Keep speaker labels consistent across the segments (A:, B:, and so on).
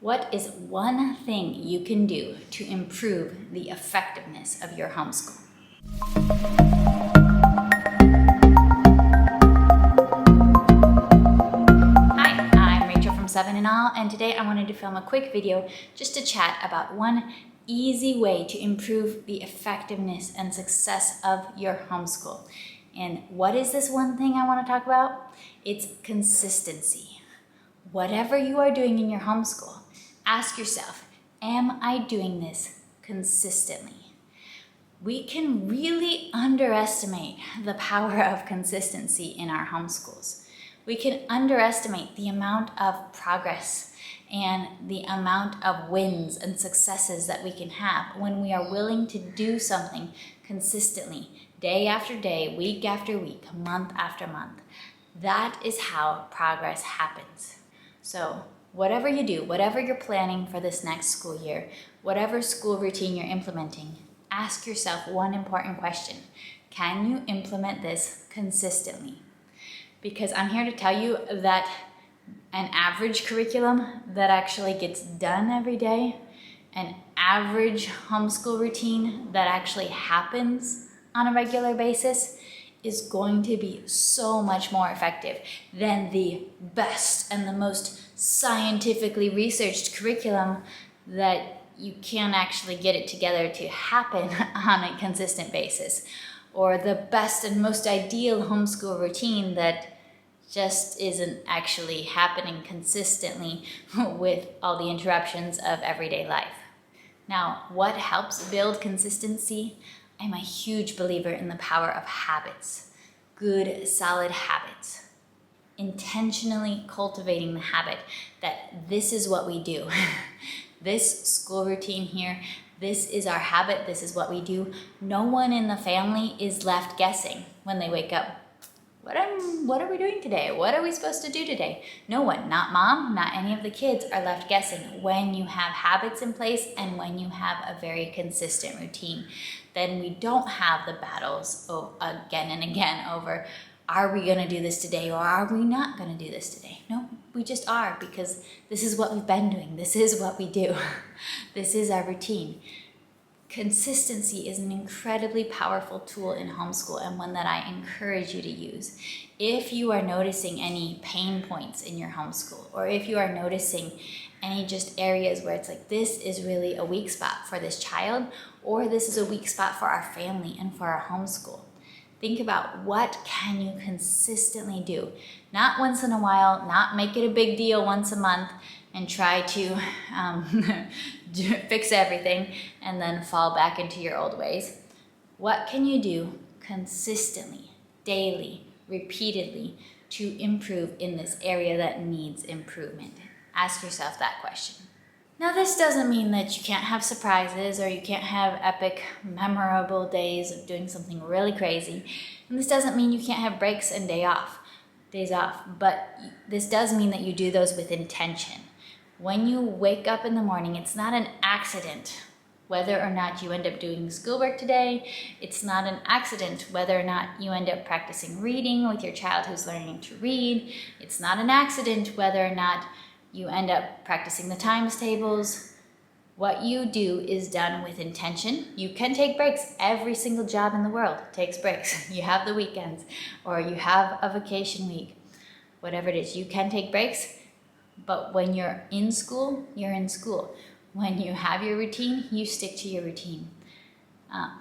A: What is one thing you can do to improve the effectiveness of your homeschool? Hi, I'm Rachel from 7 and All, and today I wanted to film a quick video just to chat about one easy way to improve the effectiveness and success of your homeschool. And what is this one thing I want to talk about? It's consistency. Whatever you are doing in your homeschool, ask yourself, am I doing this consistently? We can really underestimate the power of consistency in our homeschools. We can underestimate the amount of progress and the amount of wins and successes that we can have when we are willing to do something consistently, day after day, week after week, month after month. That is how progress happens. So whatever you do, whatever you're planning for this next school year, whatever school routine you're implementing, ask yourself one important question. Can you implement this consistently? Because I'm here to tell you that an average curriculum that actually gets done every day, an average homeschool routine that actually happens on a regular basis, is going to be so much more effective than the best and the most scientifically researched curriculum that you can't actually get it together to happen on a consistent basis, or the best and most ideal homeschool routine that just isn't actually happening consistently with all the interruptions of everyday life. Now, what helps build consistency? I'm a huge believer in the power of habits, good, solid habits. Intentionally cultivating the habit that this is what we do. This school routine here, this is our habit, this is what we do. No one in the family is left guessing when they wake up. What are we doing today? What are we supposed to do today? No one, not mom, not any of the kids are left guessing when you have habits in place and when you have a very consistent routine. Then we don't have the battles again and again over, are we going to do this today or are we not going to do this today? No, we just are, because this is what we've been doing. This is what we do. This is our routine. Consistency is an incredibly powerful tool in homeschool, and one that I encourage you to use. If you are noticing any pain points in your homeschool, or if you are noticing any just areas where it's like, this is really a weak spot for this child, or this is a weak spot for our family and for our homeschool, think about what can you consistently do. Not once in a while, not make it a big deal once a month and try to fix everything and then fall back into your old ways. What can you do consistently, daily, repeatedly to improve in this area that needs improvement? Ask yourself that question. Now, this doesn't mean that you can't have surprises or you can't have epic, memorable days of doing something really crazy. And this doesn't mean you can't have breaks and days off, but this does mean that you do those with intention. When you wake up in the morning, it's not an accident whether or not you end up doing schoolwork today. It's not an accident whether or not you end up practicing reading with your child who's learning to read. It's not an accident whether or not you end up practicing the times tables. What you do is done with intention. You can take breaks. Every single job in the world takes breaks. You have the weekends, or you have a vacation week. Whatever it is, you can take breaks. But when you're in school, you're in school. When you have your routine, you stick to your routine.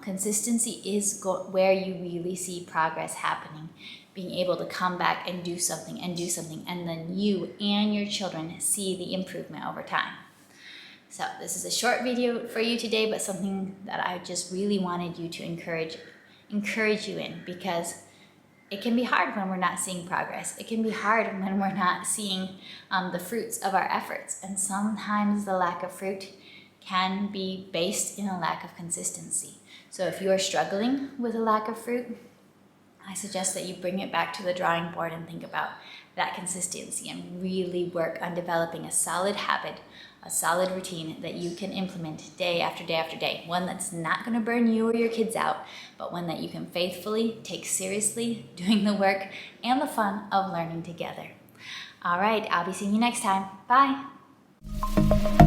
A: Consistency is where you really see progress happening. Being able to come back and do something, and then you and your children see the improvement over time. So this is a short video for you today, but something that I just really wanted you to encourage you in, because it can be hard when we're not seeing progress. It can be hard when we're not seeing the fruits of our efforts. And sometimes the lack of fruit can be based in a lack of consistency. So if you are struggling with a lack of fruit, I suggest that you bring it back to the drawing board and think about that consistency and really work on developing a solid habit, a solid routine that you can implement day after day after day. One that's not going to burn you or your kids out, but one that you can faithfully take seriously, doing the work and the fun of learning together. All right, I'll be seeing you next time. Bye. you.